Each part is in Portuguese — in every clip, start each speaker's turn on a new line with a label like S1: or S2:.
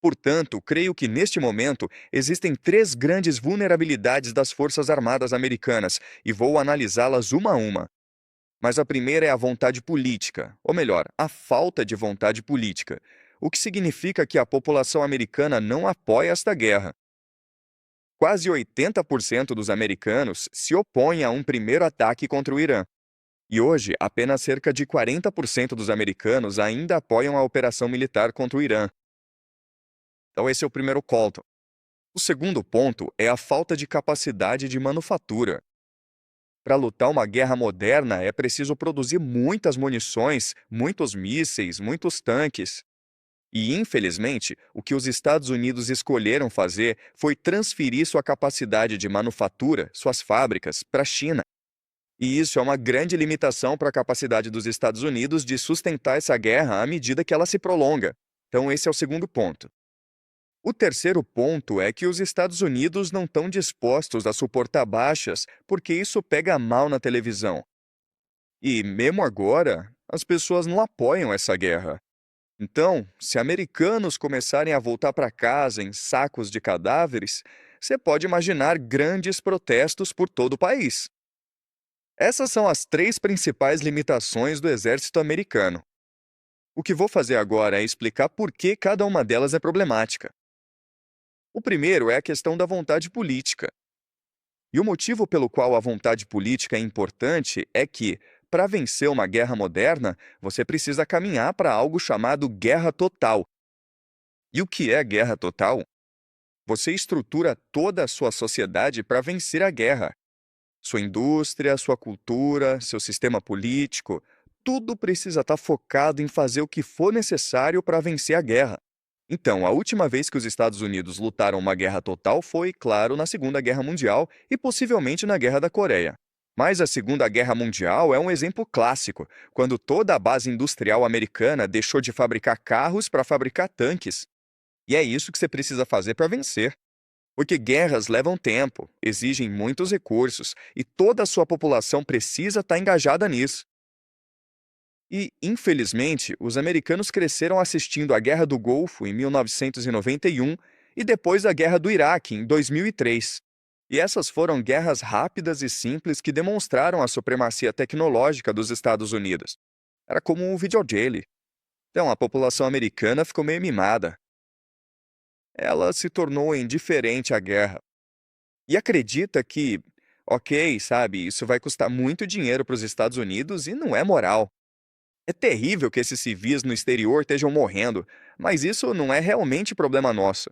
S1: Portanto, creio que neste momento existem três grandes vulnerabilidades das Forças Armadas americanas e vou analisá-las uma a uma. Mas a primeira é a vontade política, ou melhor, a falta de vontade política, o que significa que a população americana não apoia esta guerra. Quase 80% dos americanos se opõem a um primeiro ataque contra o Irã. E hoje, apenas cerca de 40% dos americanos ainda apoiam a operação militar contra o Irã. Então, esse é o primeiro ponto. O segundo ponto é a falta de capacidade de manufatura. Para lutar uma guerra moderna, é preciso produzir muitas munições, muitos mísseis, muitos tanques. E, infelizmente, o que os Estados Unidos escolheram fazer foi transferir sua capacidade de manufatura, suas fábricas, para a China. E isso é uma grande limitação para a capacidade dos Estados Unidos de sustentar essa guerra à medida que ela se prolonga. Então, esse é o segundo ponto. O terceiro ponto é que os Estados Unidos não estão dispostos a suportar baixas porque isso pega mal na televisão. E, mesmo agora, as pessoas não apoiam essa guerra. Então, se americanos começarem a voltar para casa em sacos de cadáveres, você pode imaginar grandes protestos por todo o país. Essas são as três principais limitações do exército americano. O que vou fazer agora é explicar por que cada uma delas é problemática. O primeiro é a questão da vontade política. E o motivo pelo qual a vontade política é importante é que, para vencer uma guerra moderna, você precisa caminhar para algo chamado guerra total. E o que é guerra total? Você estrutura toda a sua sociedade para vencer a guerra. Sua indústria, sua cultura, seu sistema político, tudo precisa estar focado em fazer o que for necessário para vencer a guerra. Então, a última vez que os Estados Unidos lutaram uma guerra total foi, claro, na Segunda Guerra Mundial e possivelmente na Guerra da Coreia. Mas a Segunda Guerra Mundial é um exemplo clássico, quando toda a base industrial americana deixou de fabricar carros para fabricar tanques. E é isso que você precisa fazer para vencer. Porque guerras levam tempo, exigem muitos recursos e toda a sua população precisa estar engajada nisso. E, infelizmente, os americanos cresceram assistindo à Guerra do Golfo em 1991 e depois a Guerra do Iraque em 2003. E essas foram guerras rápidas e simples que demonstraram a supremacia tecnológica dos Estados Unidos. Era como um videogame. Então, a população americana ficou meio mimada. Ela se tornou indiferente à guerra. E acredita que, ok, sabe, isso vai custar muito dinheiro para os Estados Unidos e não é moral. É terrível que esses civis no exterior estejam morrendo, mas isso não é realmente problema nosso.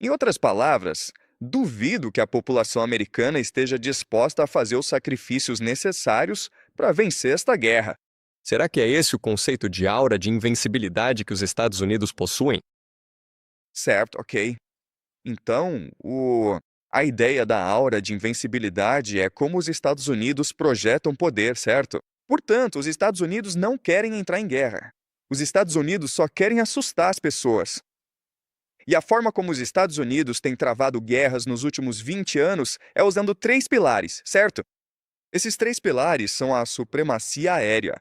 S1: Em outras palavras, duvido que a população americana esteja disposta a fazer os sacrifícios necessários para vencer esta guerra.
S2: Será que é esse o conceito de aura de invencibilidade que os Estados Unidos possuem?
S1: Certo, ok. Então, a ideia da aura de invencibilidade é como os Estados Unidos projetam poder, certo? Portanto, os Estados Unidos não querem entrar em guerra. Os Estados Unidos só querem assustar as pessoas. E a forma como os Estados Unidos têm travado guerras nos últimos 20 anos é usando três pilares, certo? Esses três pilares são a supremacia aérea.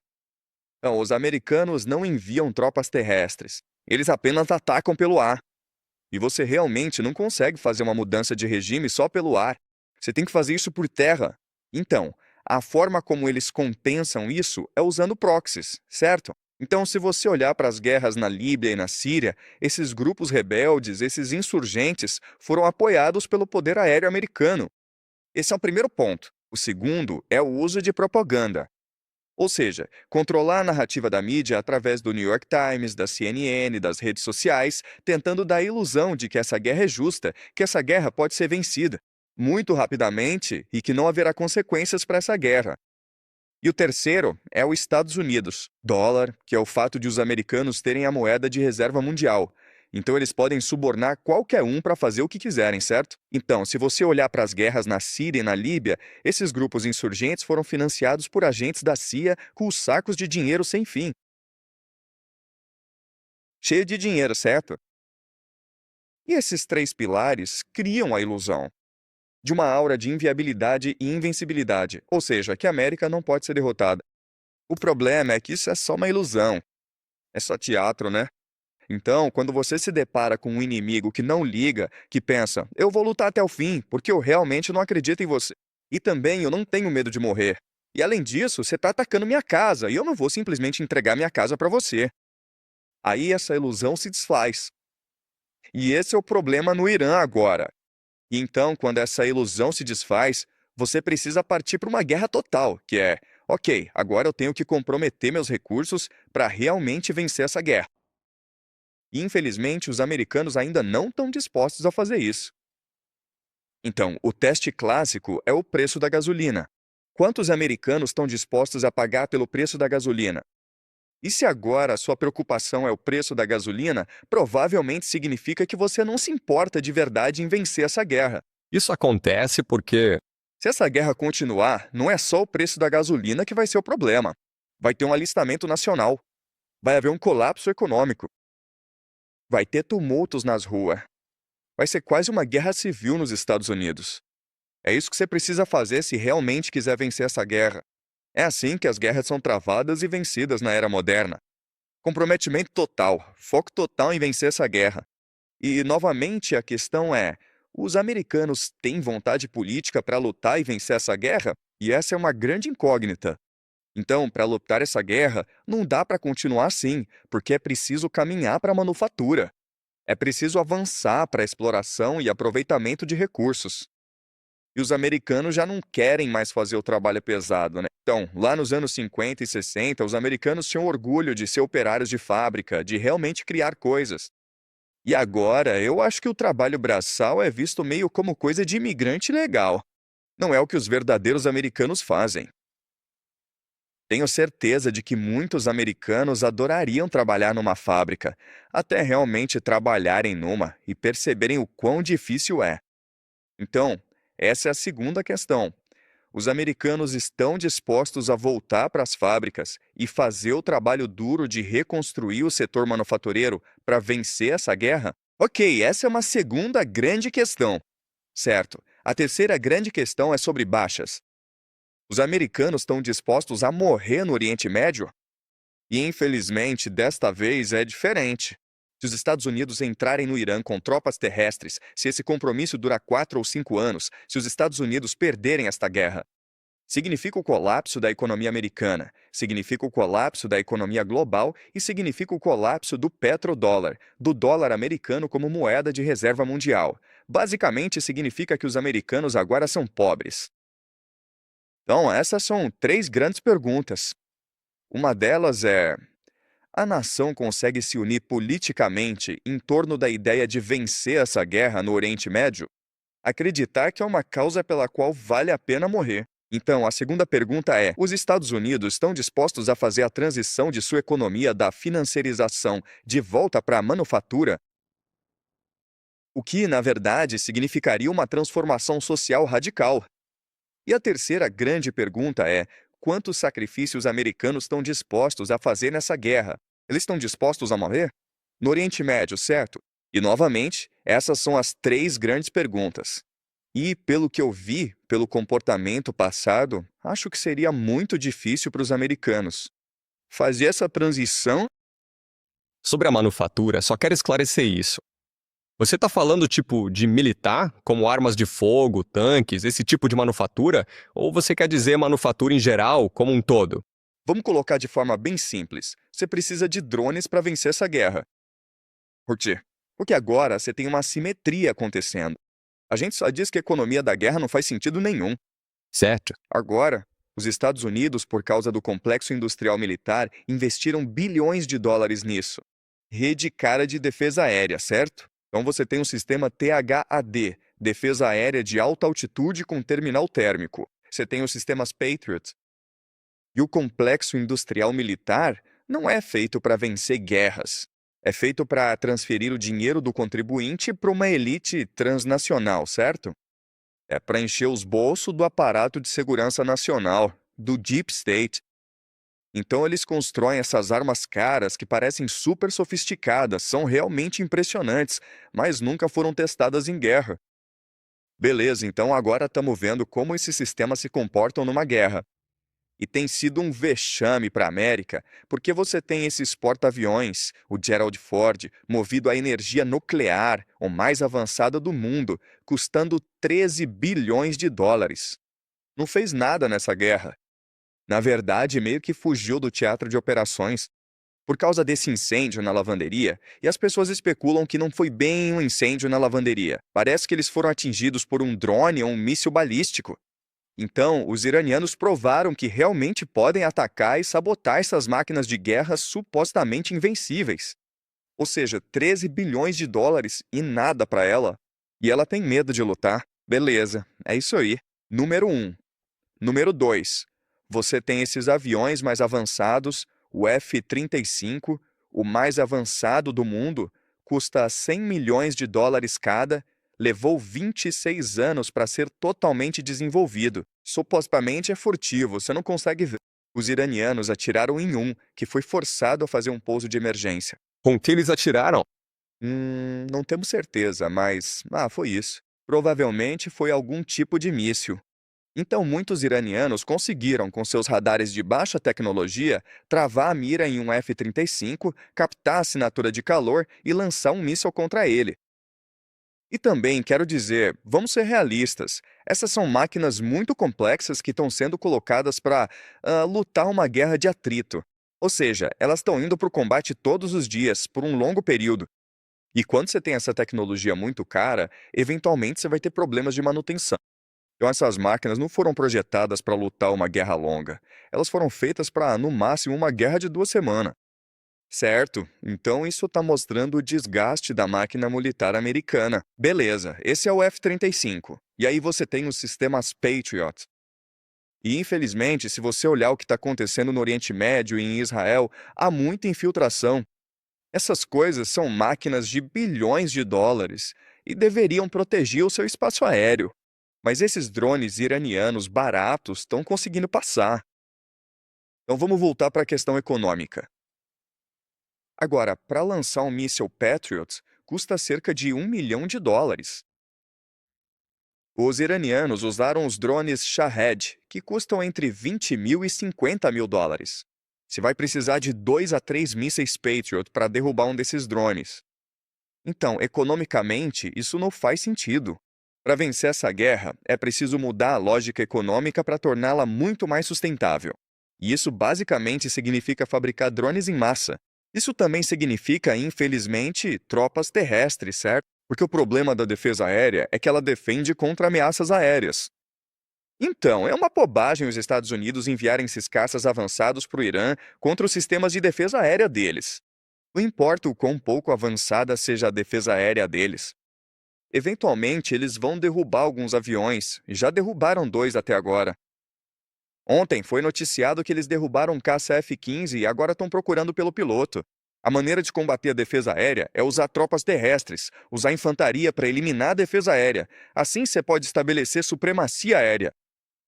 S1: Então, os americanos não enviam tropas terrestres. Eles apenas atacam pelo ar. E você realmente não consegue fazer uma mudança de regime só pelo ar. Você tem que fazer isso por terra. Então, a forma como eles compensam isso é usando proxies, certo? Então, se você olhar para as guerras na Líbia e na Síria, esses grupos rebeldes, esses insurgentes, foram apoiados pelo poder aéreo americano. Esse é o primeiro ponto. O segundo é o uso de propaganda. Ou seja, controlar a narrativa da mídia através do New York Times, da CNN, das redes sociais, tentando dar a ilusão de que essa guerra é justa, que essa guerra pode ser vencida muito rapidamente e que não haverá consequências para essa guerra. E o terceiro é os Estados Unidos, dólar, que é o fato de os americanos terem a moeda de reserva mundial. Então eles podem subornar qualquer um para fazer o que quiserem, certo? Então, se você olhar para as guerras na Síria e na Líbia, esses grupos insurgentes foram financiados por agentes da CIA com os sacos de dinheiro sem fim. Cheio de dinheiro, certo? E esses três pilares criam a ilusão de uma aura de inviabilidade e invencibilidade, ou seja, que a América não pode ser derrotada. O problema é que isso é só uma ilusão. É só teatro, né? Então, quando você se depara com um inimigo que não liga, que pensa, eu vou lutar até o fim, porque eu realmente não acredito em você. E também eu não tenho medo de morrer. E além disso, você está atacando minha casa, e eu não vou simplesmente entregar minha casa para você. Aí essa ilusão se desfaz. E esse é o problema no Irã agora. E então, quando essa ilusão se desfaz, você precisa partir para uma guerra total, que é, ok, agora eu tenho que comprometer meus recursos para realmente vencer essa guerra. E infelizmente, os americanos ainda não estão dispostos a fazer isso. Então, o teste clássico é o preço da gasolina. Quantos americanos estão dispostos a pagar pelo preço da gasolina? E se agora a sua preocupação é o preço da gasolina, provavelmente significa que você não se importa de verdade em vencer essa guerra.
S2: Isso acontece porque
S1: Se essa guerra continuar, não é só o preço da gasolina que vai ser o problema. Vai ter um alistamento nacional. Vai haver um colapso econômico. Vai ter tumultos nas ruas. Vai ser quase uma guerra civil nos Estados Unidos. É isso que você precisa fazer se realmente quiser vencer essa guerra. É assim que as guerras são travadas e vencidas na era moderna. Comprometimento total, foco total em vencer essa guerra. E, novamente, a questão é: os americanos têm vontade política para lutar e vencer essa guerra? E essa é uma grande incógnita. Então, para lutar essa guerra, não dá para continuar assim, porque é preciso caminhar para a manufatura. É preciso avançar para a exploração e aproveitamento de recursos. E os americanos já não querem mais fazer o trabalho pesado, né? Então, lá nos anos 50 e 60, os americanos tinham orgulho de ser operários de fábrica, de realmente criar coisas. E agora, eu acho que o trabalho braçal é visto meio como coisa de imigrante legal. Não é o que os verdadeiros americanos fazem. Tenho certeza de que muitos americanos adorariam trabalhar numa fábrica, até realmente trabalharem numa e perceberem o quão difícil é. Então, essa é a segunda questão. Os americanos estão dispostos a voltar para as fábricas e fazer o trabalho duro de reconstruir o setor manufatureiro para vencer essa guerra? Ok, essa é uma segunda grande questão. Certo. A terceira grande questão é sobre baixas. Os americanos estão dispostos a morrer no Oriente Médio? E infelizmente, desta vez é diferente. Se os Estados Unidos entrarem no Irã com tropas terrestres, se esse compromisso durar 4 ou 5 anos, se os Estados Unidos perderem esta guerra, significa o colapso da economia americana, significa o colapso da economia global e significa o colapso do petrodólar, do dólar americano como moeda de reserva mundial. Basicamente, significa que os americanos agora são pobres. Então, essas são três grandes perguntas. Uma delas é: a nação consegue se unir politicamente em torno da ideia de vencer essa guerra no Oriente Médio? Acreditar que é uma causa pela qual vale a pena morrer. Então, a segunda pergunta é: os Estados Unidos estão dispostos a fazer a transição de sua economia da financiarização de volta para a manufatura? O que, na verdade, significaria uma transformação social radical. E a terceira grande pergunta é: quantos sacrifícios americanos estão dispostos a fazer nessa guerra? Eles estão dispostos a morrer? No Oriente Médio, certo? E, novamente, essas são as três grandes perguntas. E, pelo que eu vi, pelo comportamento passado, acho que seria muito difícil para os americanos fazer essa transição.
S2: sobre a manufatura, só quero esclarecer isso. Você está falando tipo de militar, como armas de fogo, tanques, esse tipo de manufatura? Ou você quer dizer manufatura em geral, como um todo?
S1: Vamos colocar de forma bem simples: você precisa de drones para vencer essa guerra. Por quê? Porque agora você tem uma assimetria acontecendo. A gente só diz que a economia da guerra não faz sentido nenhum.
S2: Certo.
S1: Agora, os Estados Unidos, por causa do complexo industrial militar, investiram bilhões de dólares nisso. Rede cara de defesa aérea, certo? Então você tem um sistema THAD, defesa aérea de alta altitude com terminal térmico. Você tem os sistemas Patriot. E o complexo industrial militar não é feito para vencer guerras. É feito para transferir o dinheiro do contribuinte para uma elite transnacional, certo? É para encher os bolsos do aparato de segurança nacional, do Deep State. Então eles constroem essas armas caras que parecem super sofisticadas, são realmente impressionantes, mas nunca foram testadas em guerra. Beleza, então agora estamos vendo como esses sistemas se comportam numa guerra. E tem sido um vexame para a América, porque você tem esses porta-aviões, o Gerald Ford, movido a energia nuclear, o mais avançada do mundo, custando 13 bilhões de dólares. Não fez nada nessa guerra. Na verdade, meio que fugiu do teatro de operações por causa desse incêndio na lavanderia, e as pessoas especulam que não foi bem um incêndio na lavanderia. Parece que eles foram atingidos por um drone ou um míssil balístico. Então, os iranianos provaram que realmente podem atacar e sabotar essas máquinas de guerra supostamente invencíveis. Ou seja, 13 bilhões de dólares e nada para ela. E ela tem medo de lutar. Beleza, é isso aí. Número 1. Número 2. Você tem esses aviões mais avançados, o F-35, o mais avançado do mundo, custa 100 milhões de dólares cada, levou 26 anos para ser totalmente desenvolvido. Supostamente é furtivo, você não consegue ver. Os iranianos atiraram em um, que foi forçado a fazer um pouso de emergência.
S2: Com que eles atiraram?
S1: Não temos certeza, mas foi isso. Provavelmente foi algum tipo de míssil. Então, muitos iranianos conseguiram, com seus radares de baixa tecnologia, travar a mira em um F-35, captar a assinatura de calor e lançar um míssil contra ele. E também quero dizer, vamos ser realistas, essas são máquinas muito complexas que estão sendo colocadas para lutar uma guerra de atrito. Ou seja, elas estão indo para o combate todos os dias, por um longo período. E quando você tem essa tecnologia muito cara, eventualmente você vai ter problemas de manutenção. Então, essas máquinas não foram projetadas para lutar uma guerra longa. Elas foram feitas para, no máximo, uma guerra de 2 semanas. Certo, então isso está mostrando o desgaste da máquina militar americana. Beleza, esse é o F-35. E aí você tem os sistemas Patriot. E infelizmente, se você olhar o que está acontecendo no Oriente Médio e em Israel, há muita infiltração. Essas coisas são máquinas de bilhões de dólares e deveriam proteger o seu espaço aéreo. Mas esses drones iranianos baratos estão conseguindo passar. Então vamos voltar para a questão econômica. Agora, para lançar um míssil Patriot, custa cerca de 1 milhão de dólares. Os iranianos usaram os drones Shahed, que custam entre 20 mil e 50 mil dólares. Você vai precisar de 2 a 3 mísseis Patriot para derrubar um desses drones. Então, economicamente, isso não faz sentido. Para vencer essa guerra, é preciso mudar a lógica econômica para torná-la muito mais sustentável. E isso basicamente significa fabricar drones em massa. Isso também significa, infelizmente, tropas terrestres, certo? Porque o problema da defesa aérea é que ela defende contra ameaças aéreas. Então, é uma bobagem os Estados Unidos enviarem esses caças avançados para o Irã contra os sistemas de defesa aérea deles. Não importa o quão pouco avançada seja a defesa aérea deles. Eventualmente, eles vão derrubar alguns aviões, e já derrubaram 2 até agora. Ontem foi noticiado que eles derrubaram um caça F-15 e agora estão procurando pelo piloto. A maneira de combater a defesa aérea é usar tropas terrestres, usar infantaria para eliminar a defesa aérea. Assim você pode estabelecer supremacia aérea.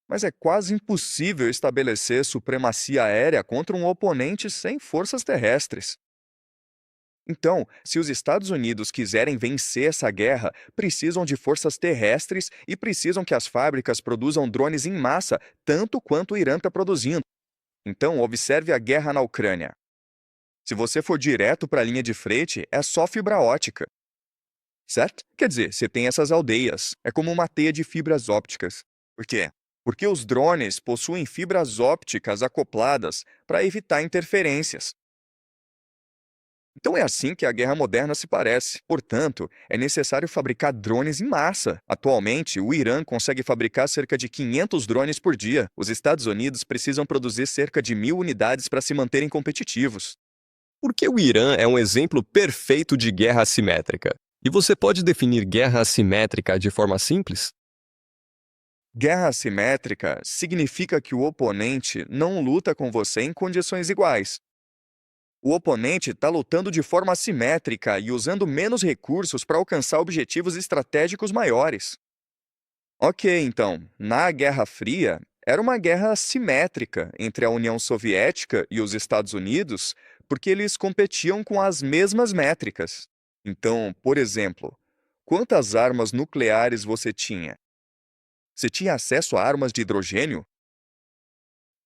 S1: Mas é quase impossível estabelecer supremacia aérea contra um oponente sem forças terrestres. Então, se os Estados Unidos quiserem vencer essa guerra, precisam de forças terrestres e precisam que as fábricas produzam drones em massa, tanto quanto o Irã está produzindo. Então, observe a guerra na Ucrânia. Se você for direto para a linha de frente, é só fibra ótica. Certo? Quer dizer, você tem essas aldeias. É como uma teia de fibras ópticas. Por quê? Porque os drones possuem fibras ópticas acopladas para evitar interferências. Então é assim que a guerra moderna se parece. Portanto, é necessário fabricar drones em massa. Atualmente, o Irã consegue fabricar cerca de 500 drones por dia. Os Estados Unidos precisam produzir cerca de 1.000 unidades para se manterem competitivos.
S2: Por que o Irã é um exemplo perfeito de guerra assimétrica? E você pode definir guerra assimétrica de forma simples?
S1: Guerra assimétrica significa que o oponente não luta com você em condições iguais. O oponente está lutando de forma assimétrica e usando menos recursos para alcançar objetivos estratégicos maiores. Ok, então, na Guerra Fria, era uma guerra assimétrica entre a União Soviética e os Estados Unidos, porque eles competiam com as mesmas métricas. Então, por exemplo, quantas armas nucleares você tinha? Você tinha acesso a armas de hidrogênio?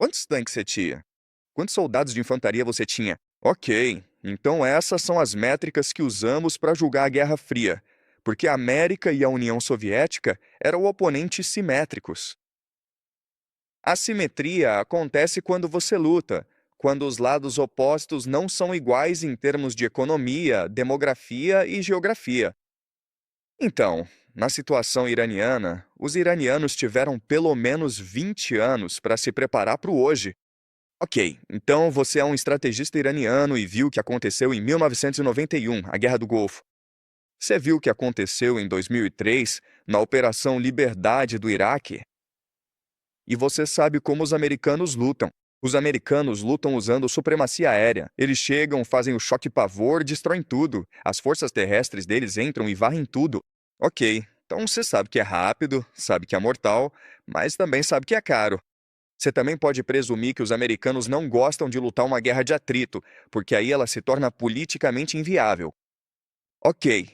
S1: Quantos tanques você tinha? Quantos soldados de infantaria você tinha? Ok, então essas são as métricas que usamos para julgar a Guerra Fria, porque a América e a União Soviética eram oponentes simétricos. A simetria acontece quando você luta, quando os lados opostos não são iguais em termos de economia, demografia e geografia. Então, na situação iraniana, os iranianos tiveram pelo menos 20 anos para se preparar para o hoje. Ok, então você é um estrategista iraniano e viu o que aconteceu em 1991, a Guerra do Golfo. Você viu o que aconteceu em 2003, na Operação Liberdade do Iraque? E você sabe como os americanos lutam. Os americanos lutam usando supremacia aérea. Eles chegam, fazem o choque-pavor, destroem tudo. As forças terrestres deles entram e varrem tudo. Ok, então você sabe que é rápido, sabe que é mortal, mas também sabe que é caro. Você também pode presumir que os americanos não gostam de lutar uma guerra de atrito, porque aí ela se torna politicamente inviável. Ok,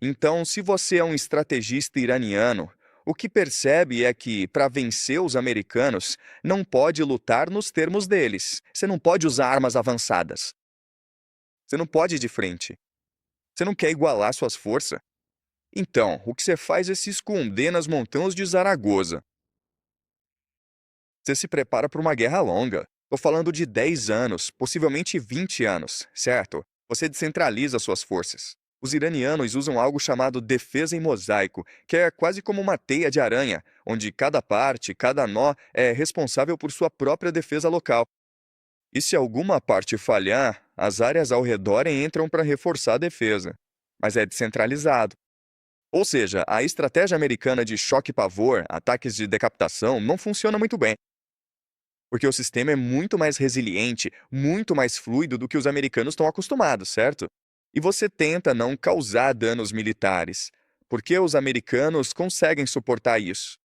S1: então se você é um estrategista iraniano, o que percebe é que, para vencer os americanos, não pode lutar nos termos deles. Você não pode usar armas avançadas. Você não pode ir de frente. Você não quer igualar suas forças. Então, o que você faz é se esconder nas montanhas de Zaragoza. Você se prepara para uma guerra longa. Estou falando de 10 anos, possivelmente 20 anos, certo? Você descentraliza suas forças. Os iranianos usam algo chamado defesa em mosaico, que é quase como uma teia de aranha, onde cada parte, cada nó é responsável por sua própria defesa local. E se alguma parte falhar, as áreas ao redor entram para reforçar a defesa. Mas é descentralizado. Ou seja, a estratégia americana de choque-pavor, ataques de decapitação, não funciona muito bem. Porque o sistema é muito mais resiliente, muito mais fluido do que os americanos estão acostumados, certo? E você tenta não causar danos militares, porque os americanos conseguem suportar isso.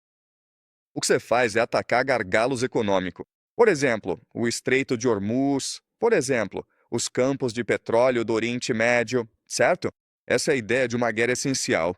S1: O que você faz é atacar gargalos econômicos. Por exemplo, o Estreito de Hormuz, por exemplo, os campos de petróleo do Oriente Médio, certo? Essa é a ideia de uma guerra essencial.